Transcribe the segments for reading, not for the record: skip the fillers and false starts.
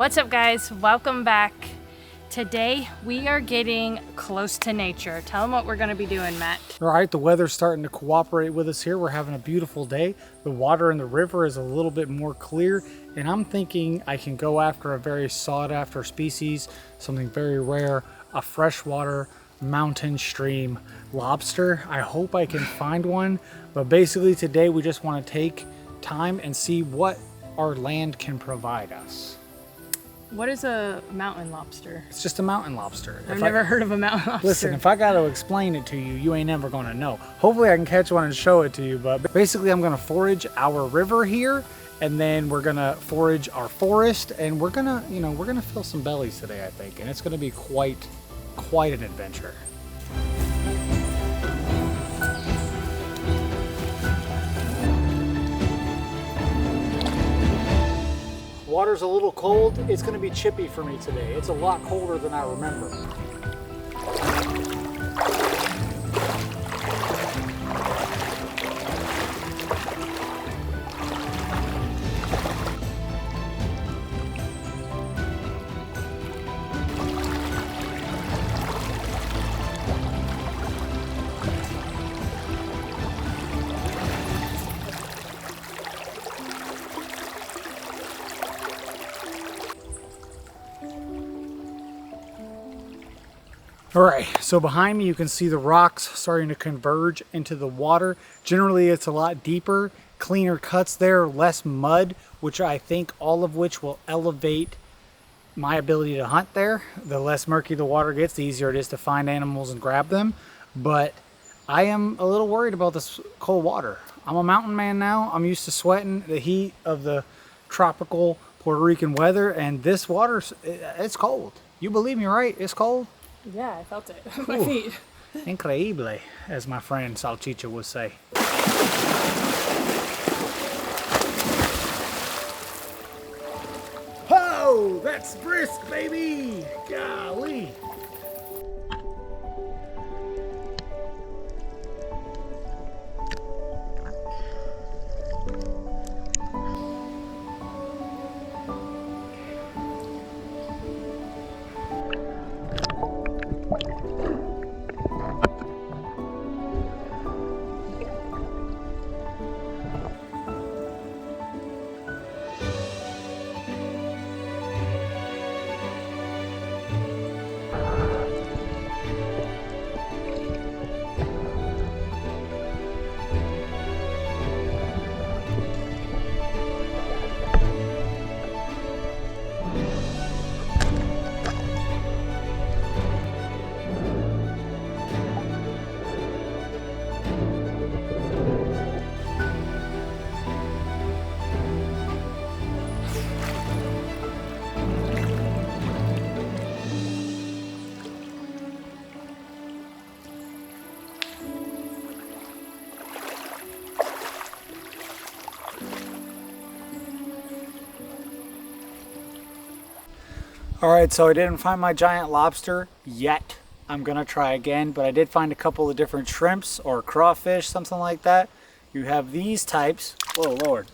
What's up, guys? Welcome back. Today we are getting close to nature. Tell them what we're going to be doing, Matt. All right, the weather's starting to cooperate with us here. We're having a beautiful day. The water in the river is a little bit more clear, and I'm thinking I can go after a very sought after species, something very rare, a freshwater mountain stream lobster. I hope I can find one, but basically today we just want to take time and see what our land can provide us. What is a mountain lobster? It's just a mountain lobster. I've never heard of a mountain lobster. Listen, if I got to explain it to you, you ain't never going to know. Hopefully I can catch one and show it to you, but basically I'm going to forage our river here, and then we're going to forage our forest, and we're going to, we're going to fill some bellies today, I think, and it's going to be quite an adventure. Water's a little cold. It's going to be chippy for me today. It's a lot colder than I remember. All right, so behind me you can see the rocks starting to converge into the water. Generally it's a lot deeper, cleaner cuts there, less mud, which I think all of which will elevate my ability to hunt there. The less murky the water gets, the easier it is to find animals and grab them. But I am a little worried about this cold water. I'm a mountain man now. I'm used to sweating the heat of the tropical Puerto Rican weather, and this water, it's cold. You believe me, right? It's cold. Yeah, I felt it on my feet. Increíble, as my friend Salchicha would say. Oh, that's brisk, baby! Golly! All right, so I didn't find my giant lobster yet. I'm gonna try again, but I did find a couple of different shrimps or crawfish, something like that. You have these types. Whoa, Lord.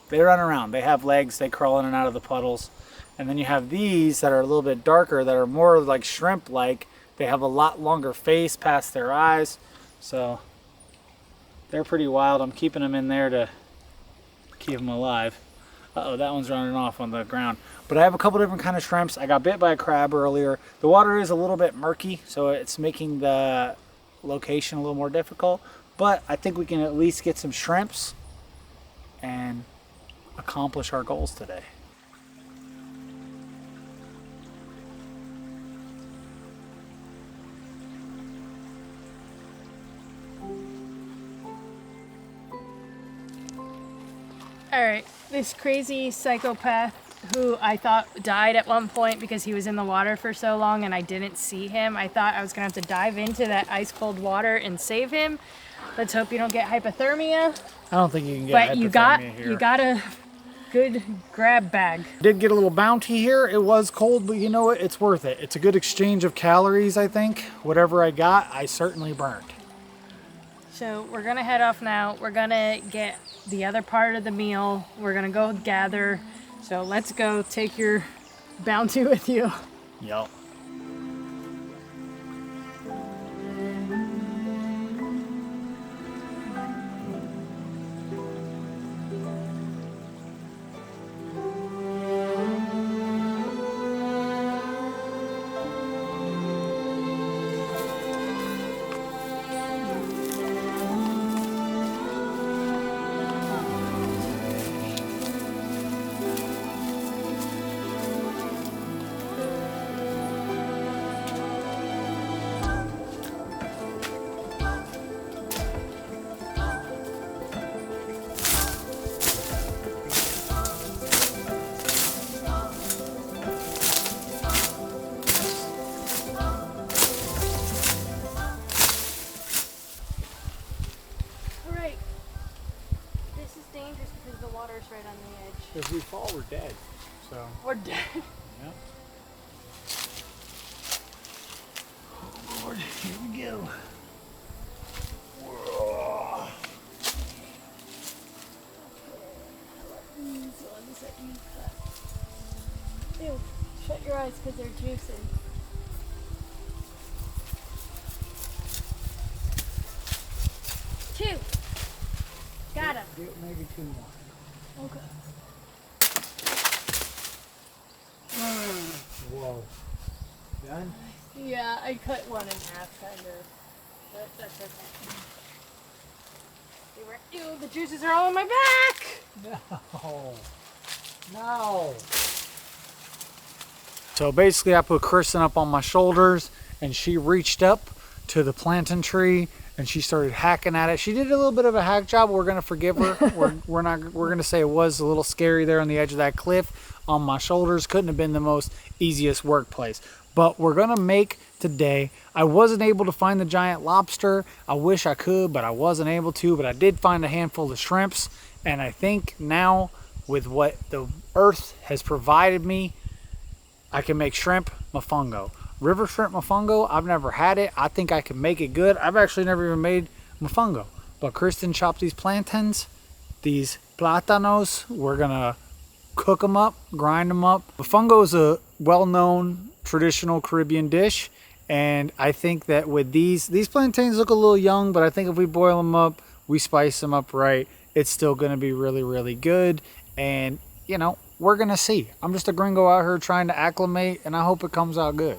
They run around, they have legs, they crawl in and out of the puddles. And then you have these that are a little bit darker, that are more like shrimp-like. They have a lot longer face past their eyes. So they're pretty wild. I'm keeping them in there to keep them alive. Uh-oh, that one's running off on the ground. But I have a couple different kind of shrimps. I got bit by a crab earlier. The water is a little bit murky, so it's making the location a little more difficult. But I think we can at least get some shrimps and accomplish our goals today. All right, this crazy psychopath who I thought died at one point because he was in the water for so long and I didn't see him. I thought I was gonna have to dive into that ice cold water and save him. Let's hope you don't get hypothermia. I don't think you can get hypothermia here. You got a good grab bag. Did get a little bounty here. It was cold, but you know what? It's worth it. It's a good exchange of calories, I think. Whatever I got, I certainly burned. So we're gonna head off now. We're gonna get the other part of the meal. We're gonna go gather. So let's go. Take your bounty with you. Yup. Right on the edge. If we fall, we're dead. So we're dead. Yeah. Oh Lord, here we go. Whoa. These ones that you cut. Ew, shut your eyes because they're juicy. Two. Got him. Maybe two more. Okay. Whoa. Done? Yeah, I cut one in half, kind of. But that's okay. Ew, the juices are all on my back! No. No. So basically I put Kristen up on my shoulders and she reached up to the plantain tree and she started hacking at it. She did a little bit of a hack job. We're gonna forgive her. we're gonna say it was a little scary there on the edge of that cliff on my shoulders. Couldn't have been the most easiest workplace. But we're gonna make today. I wasn't able to find the giant lobster. I wish I could, but I wasn't able to. But I did find a handful of shrimps, and I think now with what the earth has provided me, I can make shrimp mofongo. River shrimp mofongo, I've never had it. I think I can make it good. I've actually never even made mofongo. But Kristen chopped these plantains, these plátanos. We're gonna cook them up, grind them up. Mofongo is a well-known traditional Caribbean dish. And I think that with these plantains look a little young, but I think if we boil them up, we spice them up right, it's still gonna be really, really good. And you know, we're gonna see. I'm just a gringo out here trying to acclimate, and I hope it comes out good.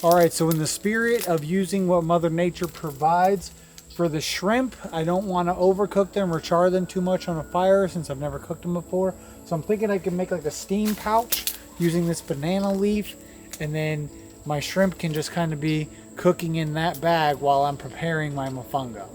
All right, so in the spirit of using what Mother Nature provides for the shrimp, I don't want to overcook them or char them too much on a fire since I've never cooked them before. So I'm thinking I can make like a steam pouch using this banana leaf, and then my shrimp can just kind of be cooking in that bag while I'm preparing my mofongo.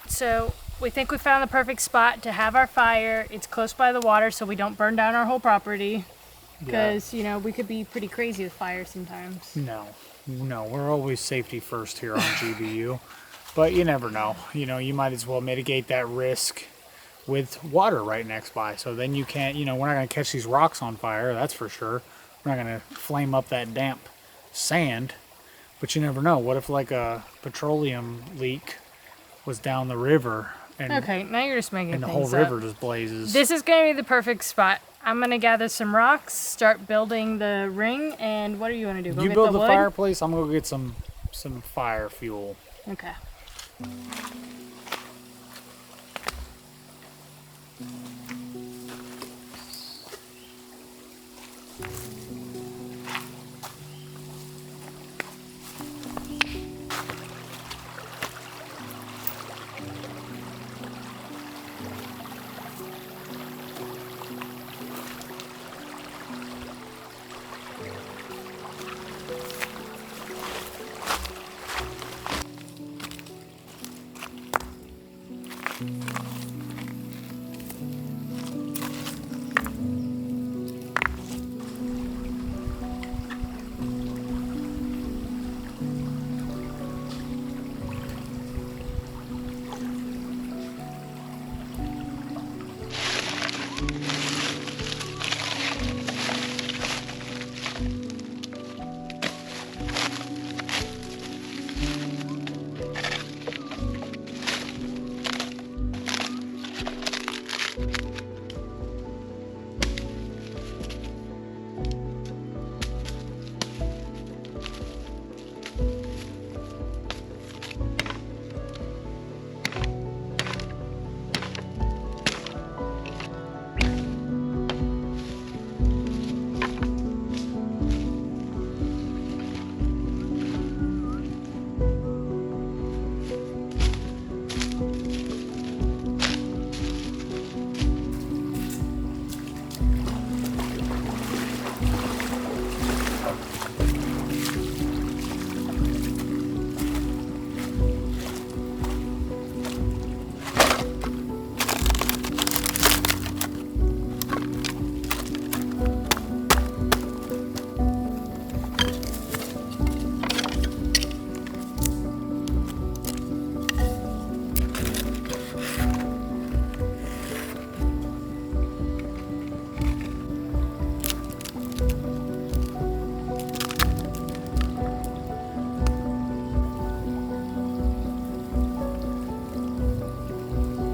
So we think we found the perfect spot to have our fire. It's close by the water so we don't burn down our whole property. Because, you know, we could be pretty crazy with fire sometimes. No, we're always safety first here on GBU. But you never know. You know, you might as well mitigate that risk with water right next by. So then you can't, you know, we're not going to catch these rocks on fire, that's for sure. We're not going to flame up that damp sand. But you never know. What if like a petroleum leak was down the river and okay, now you're just making and the things whole river up. just blazes? This is going to be the perfect spot I'm gonna gather some rocks, start building the ring, and what do you want to do? Go You get build the wood? fireplace, I'm gonna go get some fire fuel. Okay.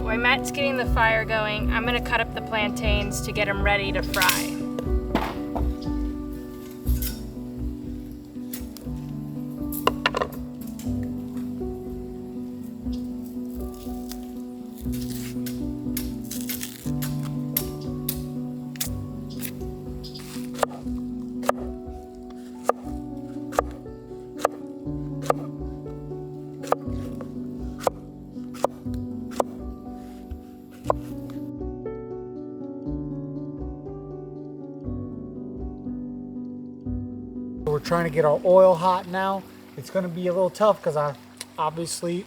While Matt's getting the fire going, I'm gonna cut up the plantains to get them ready to fry. We're trying to get our oil hot now. It's going to be a little tough because obviously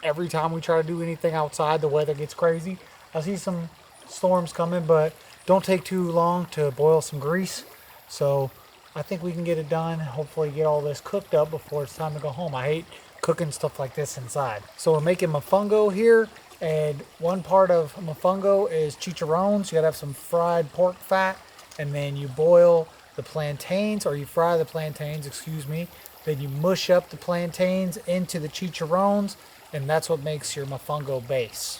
every time we try to do anything outside, the weather gets crazy. I see some storms coming, but don't take too long to boil some grease. So I think we can get it done. Hopefully get all this cooked up before it's time to go home. I hate cooking stuff like this inside. So we're making mofongo here, and one part of mofongo is chicharrones. You gotta have some fried pork fat, and then you boil the plantains, or you fry the plantains, excuse me. Then you mush up the plantains into the chicharrones, and that's what makes your mofongo base.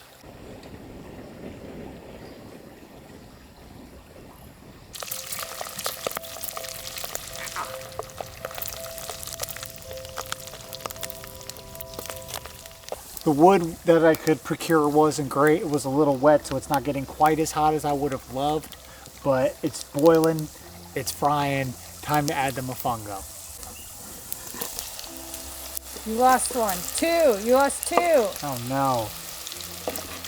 The wood that I could procure wasn't great. It was a little wet, so it's not getting quite as hot as I would have loved, but it's boiling, it's frying, time to add the mofongo. You lost one. Two. You lost two. Oh no.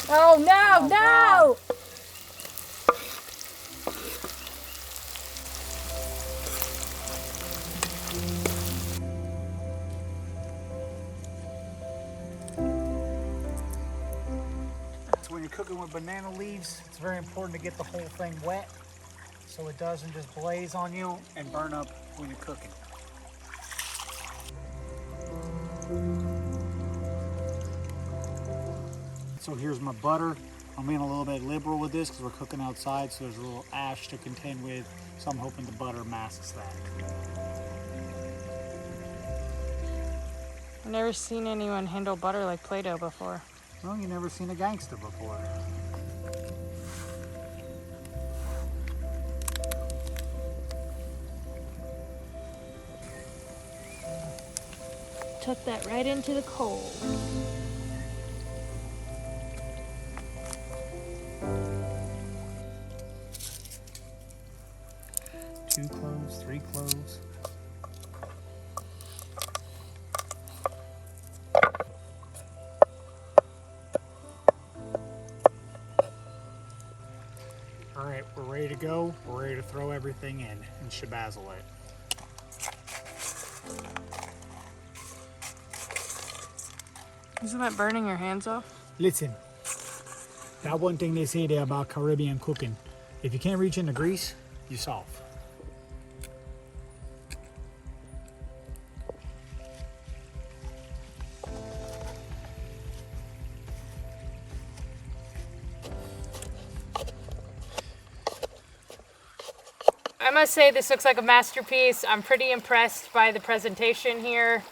Oh no, no! So when you're cooking with banana leaves, it's very important to get the whole thing wet so it doesn't just blaze on you and burn up when you're cooking. So here's my butter. I'm being a little bit liberal with this because we're cooking outside, so there's a little ash to contend with, so I'm hoping the butter masks that. I've never seen anyone handle butter like Play-Doh before. Well, you never seen a gangster before. tuck that right into the coal. Two cloves, three cloves. All right, we're ready to go. We're ready to throw everything in and shabazzle it. Isn't that burning your hands off? Listen, that one thing they say there about Caribbean cooking, if you can't reach into grease, you solve. I must say this looks like a masterpiece. I'm pretty impressed by the presentation here.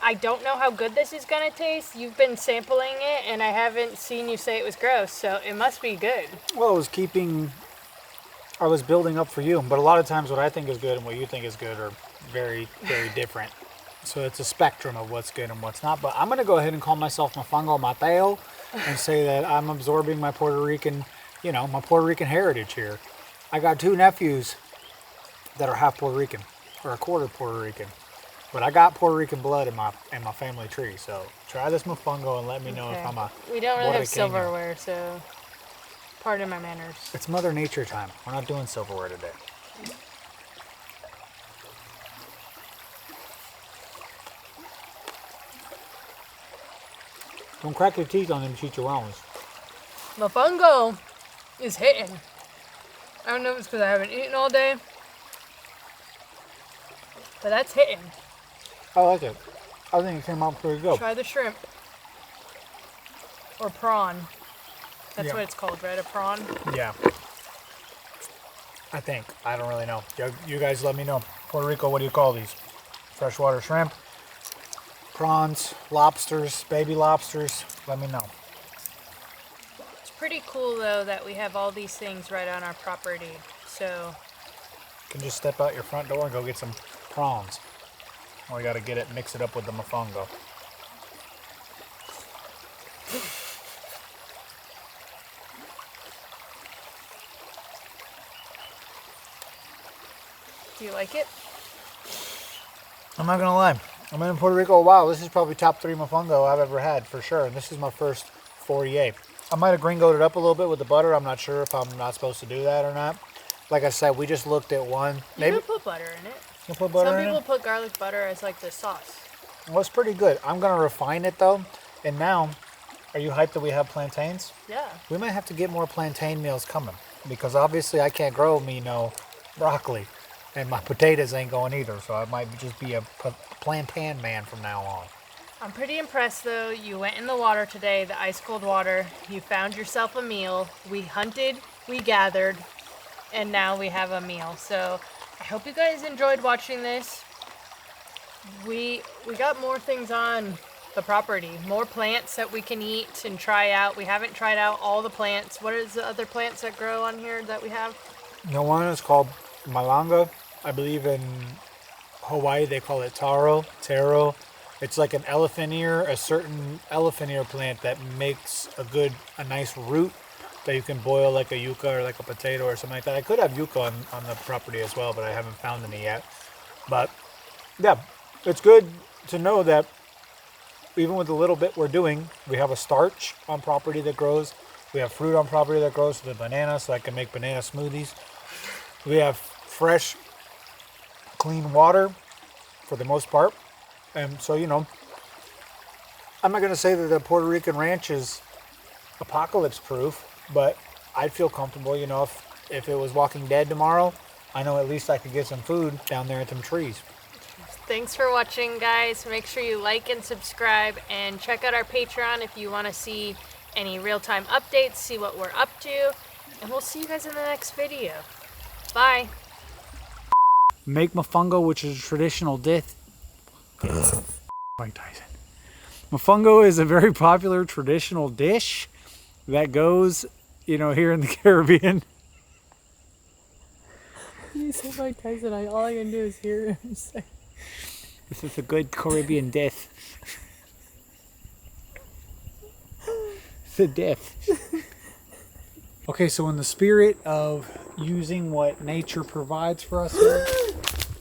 I don't know how good this is gonna taste. You've been sampling it and I haven't seen you say it was gross, so it must be good. Well, I was building up for you, but a lot of times what I think is good and what you think is good are very, very different. So it's a spectrum of what's good and what's not. But I'm gonna go ahead and call myself Mofongo Mateo and say that I'm absorbing my Puerto Rican, my Puerto Rican heritage here. I got two nephews that are half Puerto Rican, or a quarter Puerto Rican. But I got Puerto Rican blood in my family tree, so try this mofongo and let me know if I'm a We don't really have Puertorriqueño. silverware, so pardon my manners. It's Mother Nature time. We're not doing silverware today. Don't crack your teeth on them chicharrones. Mofongo is hitting. I don't know if it's because I haven't eaten all day, but that's hitting. I like it. I think it came out pretty good. Try the shrimp. Or prawn. That's Yeah. what it's called, right? A prawn? Yeah. I think. I don't really know. You guys let me know. Puerto Rico, what do you call these? Freshwater shrimp? Prawns? Lobsters? Baby lobsters? Let me know. It's pretty cool, though, that we have all these things right on our property. So, You can just step out your front door and go get some prawns. Or you gotta mix it up with the mofongo. do you like it? I'm not gonna lie. I've been in Puerto Rico a while. This is probably top 3 mofongo I've ever had for sure. And this is my first foray. I might have gringoed it up a little bit with the butter. I'm not sure if I'm not supposed to do that or not. Like I said, we just looked at one. You could put butter in it. You put butter Some in people it? put garlic butter as like the sauce. Well, it's pretty good. I'm gonna refine it though. And now, are you hyped that we have plantains? Yeah. We might have to get more plantain meals coming because obviously I can't grow me no broccoli, and my potatoes ain't going either. So I might just be a plantain man from now on. I'm pretty impressed though. You went in the water today, the ice cold water. You found yourself a meal. We hunted, we gathered, and now we have a meal. So I hope you guys enjoyed watching this. We got more things on the property, more plants that we can eat and try out. We haven't tried out all the plants. What is the other plants that grow on here that we have? The one is called malanga. I believe in Hawaii they call it taro. It's like an elephant ear, a certain elephant ear plant that makes a nice root that you can boil like a yuca or like a potato or something like that. I could have yuca on the property as well, but I haven't found any yet. But yeah, it's good to know that even with the little bit we're doing, we have a starch on property that grows. We have fruit on property that grows, the banana, so I can make banana smoothies. We have fresh, clean water for the most part. And so, I'm not going to say that the Puerto Rican ranch is apocalypse proof, but I'd feel comfortable, if it was Walking Dead tomorrow, I know at least I could get some food down there at them trees. Thanks for watching, guys. Make sure you like and subscribe and check out our Patreon if you want to see any real-time updates, see what we're up to, and we'll see you guys in the next video. Bye. Make mofongo, which is a traditional dish. Mike Tyson. Mofongo is a very popular traditional dish that goes, here in the Caribbean. You said Mike Tyson. All I can do is hear him say. This is a good Caribbean death. It's a death. Okay, so in the spirit of using what nature provides for us here,